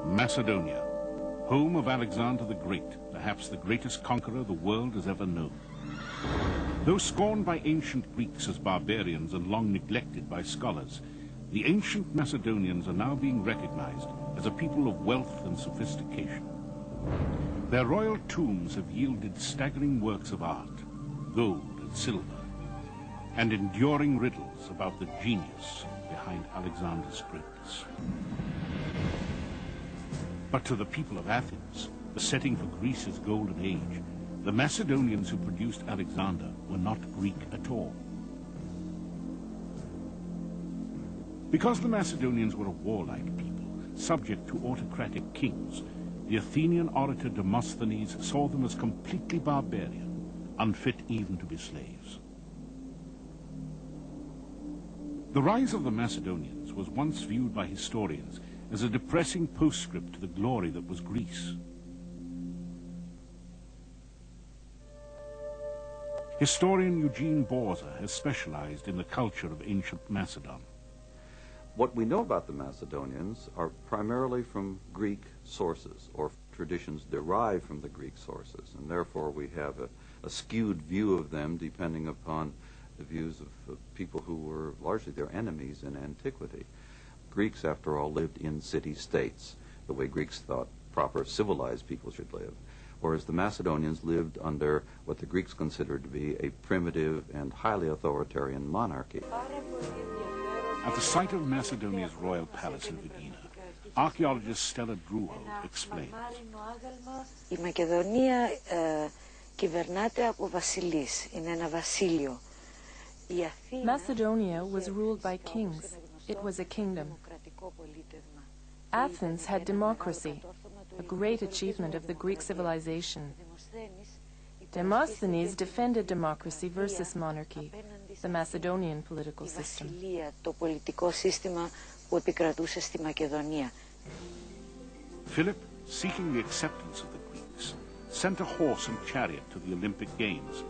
Macedonia, home of Alexander the Great, perhaps the greatest conqueror the world has ever known. Though scorned by ancient Greeks as barbarians and long neglected by scholars, the ancient Macedonians are now being recognized as a people of wealth and sophistication. Their royal tombs have yielded staggering works of art, gold and silver, and enduring riddles about the genius behind Alexander's greatness. But to the people of Athens, the setting for Greece's golden age, the Macedonians who produced Alexander were not Greek at all. Because the Macedonians were a warlike people, subject to autocratic kings, the Athenian orator Demosthenes saw them as completely barbarian, unfit even to be slaves. The rise of the Macedonians was once viewed by historians as a depressing postscript to the glory that was Greece. Historian Eugene Borza has specialized in the culture of ancient Macedon. What we know about the Macedonians are primarily from Greek sources, or traditions derived from the Greek sources, and therefore we have a skewed view of them depending upon the views of people who were largely their enemies in antiquity. Greeks, after all, lived in city-states, the way Greeks thought proper civilized people should live, whereas the Macedonians lived under what the Greeks considered to be a primitive and highly authoritarian monarchy. At the site of Macedonia's royal palace in Vigina, archaeologist Stella Druho explains. Η Μακεδονία κυβερνάται από βασιλείς, είναι ένα βασίλειο. Macedonia was ruled by kings. It was a kingdom. Athens had democracy, a great achievement of the Greek civilization. Demosthenes defended democracy versus monarchy, the Macedonian political system. Philip, seeking the acceptance of the Greeks, sent a horse and chariot to the Olympic Games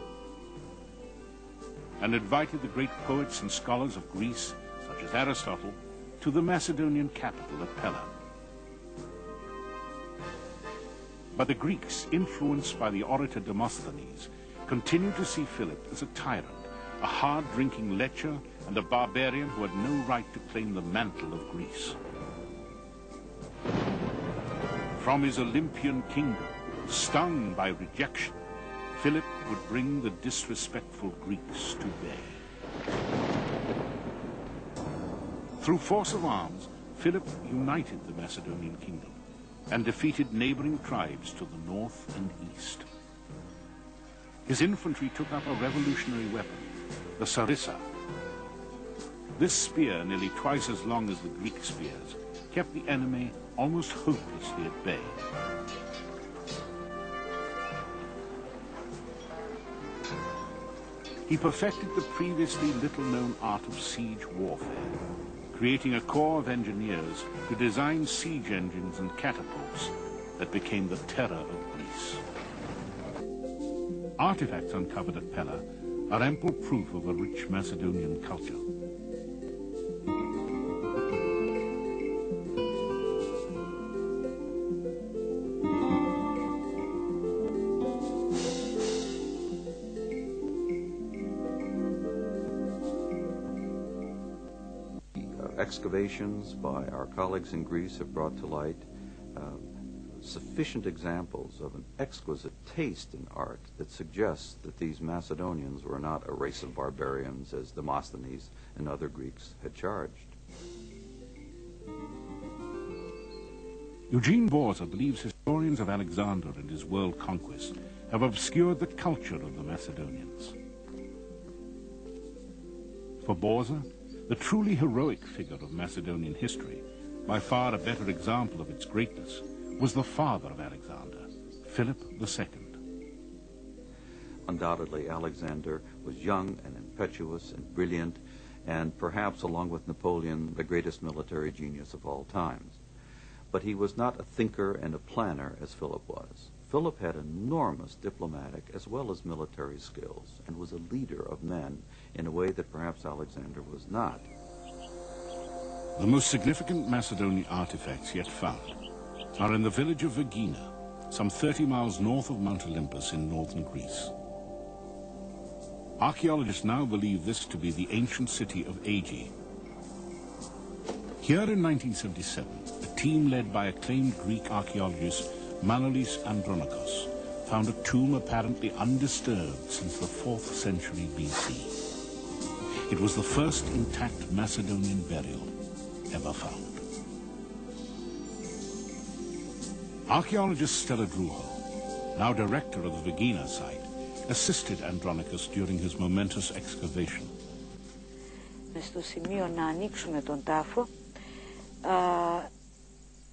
and invited the great poets and scholars of Greece, such as Aristotle, to the Macedonian capital at Pella. But the Greeks, influenced by the orator Demosthenes, continued to see Philip as a tyrant, a hard-drinking lecher, and a barbarian who had no right to claim the mantle of Greece. From his Olympian kingdom, stung by rejection, Philip would bring the disrespectful Greeks to bay. Through force of arms, Philip united the Macedonian kingdom and defeated neighboring tribes to the north and east. His infantry took up a revolutionary weapon, the sarissa. This spear, nearly twice as long as the Greek spears, kept the enemy almost hopelessly at bay. He perfected the previously little-known art of siege warfare, creating a corps of engineers to design siege engines and catapults that became the terror of Greece. Artifacts uncovered at Pella are ample proof of a rich Macedonian culture. Excavations by our colleagues in Greece have brought to light sufficient examples of an exquisite taste in art that suggests that these Macedonians were not a race of barbarians as Demosthenes and other Greeks had charged. Eugene Borza believes historians of Alexander and his world conquest have obscured the culture of the Macedonians. For Borza, the truly heroic figure of Macedonian history, by far a better example of its greatness, was the father of Alexander, Philip II. Undoubtedly, Alexander was young and impetuous and brilliant, and perhaps, along with Napoleon, the greatest military genius of all times. But he was not a thinker and a planner as Philip was. Philip had enormous diplomatic as well as military skills and was a leader of men in a way that perhaps Alexander was not. The most significant Macedonian artifacts yet found are in the village of Vergina, some 30 miles north of Mount Olympus in northern Greece. Archaeologists now believe this to be the ancient city of Aegae. Here in 1977, a team led by acclaimed Greek archaeologist Manolis Andronikos found a tomb apparently undisturbed since the 4th century BC. It was the first intact Macedonian burial ever found. Archaeologist Stella Druho, now director of the Vergina site, assisted Andronikos during his momentous excavation. Στο σημείο να ανοίξουμε τον τάφο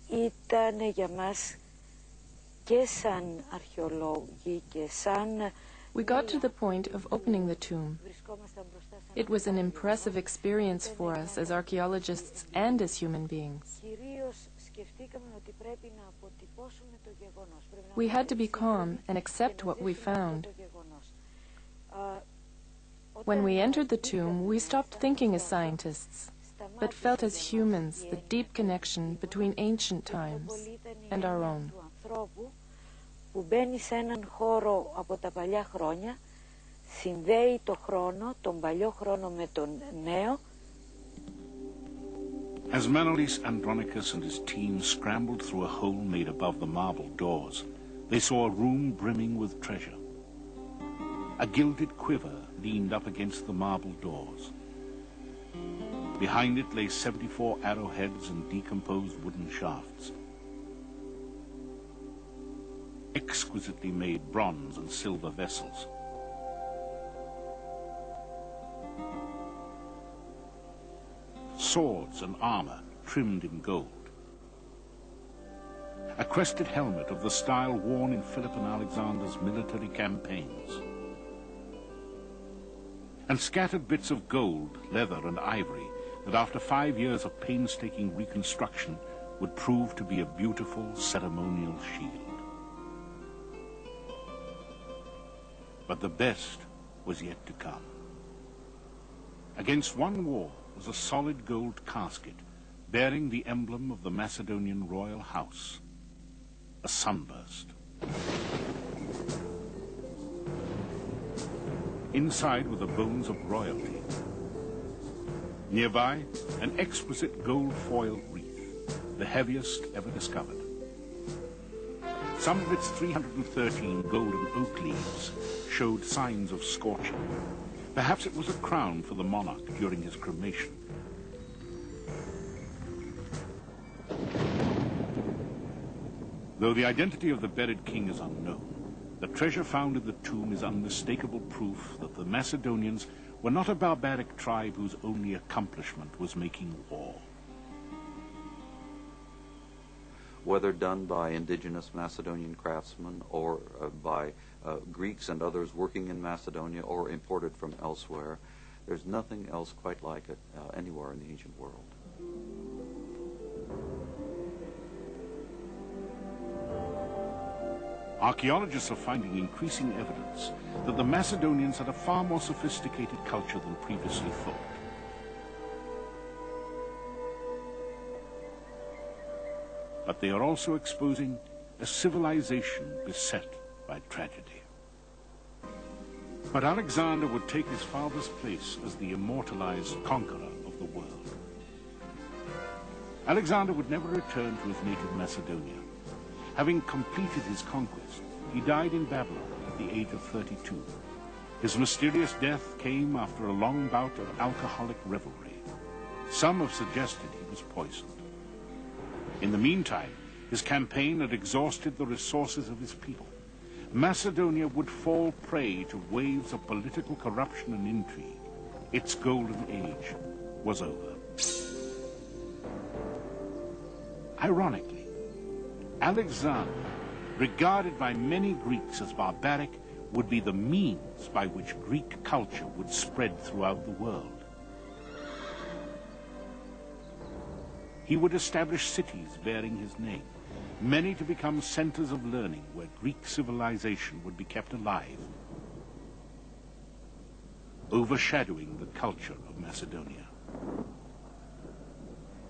ήταν για μας και σαν αρχαιολόγοι και σαν... We got to the point of opening the tomb. It was an impressive experience for us as archaeologists and as human beings. We had to be calm and accept what we found. When we entered the tomb, we stopped thinking as scientists, but felt as humans the deep connection between ancient times and our own. Που μπαίνει σε έναν χώρο από τα παλιά χρόνια, συνδέει το χρόνο, τον παλιό χρόνο με τον νέο. As Manolis Andronikos and his team scrambled through a hole made above the marble doors, they saw a room brimming with treasure. A gilded quiver leaned up against the marble doors. Behind it lay 74 arrowheads and decomposed wooden shafts. Exquisitely made bronze and silver vessels. Swords and armor trimmed in gold. A crested helmet of the style worn in Philip and Alexander's military campaigns. And scattered bits of gold, leather and ivory that after 5 years of painstaking reconstruction would prove to be a beautiful ceremonial shield. But the best was yet to come. Against one wall was a solid gold casket bearing the emblem of the Macedonian royal house, a sunburst. Inside were the bones of royalty. Nearby, an exquisite gold-foiled wreath, the heaviest ever discovered. Some of its 313 golden oak leaves showed signs of scorching. Perhaps it was a crown for the monarch during his cremation. Though the identity of the buried king is unknown, the treasure found in the tomb is unmistakable proof that the Macedonians were not a barbaric tribe whose only accomplishment was making war. Whether done by indigenous Macedonian craftsmen or by Greeks and others working in Macedonia or imported from elsewhere, there's nothing else quite like it anywhere in the ancient world. Archaeologists are finding increasing evidence that the Macedonians had a far more sophisticated culture than previously thought. But they are also exposing a civilization beset by tragedy. But Alexander would take his father's place as the immortalized conqueror of the world. Alexander would never return to his native Macedonia. Having completed his conquest, he died in Babylon at the age of 32. His mysterious death came after a long bout of alcoholic revelry. Some have suggested he was poisoned. In the meantime, his campaign had exhausted the resources of his people. Macedonia would fall prey to waves of political corruption and intrigue. Its golden age was over. Ironically, Alexander, regarded by many Greeks as barbaric, would be the means by which Greek culture would spread throughout the world. He would establish cities bearing his name, many to become centers of learning where Greek civilization would be kept alive, overshadowing the culture of Macedonia.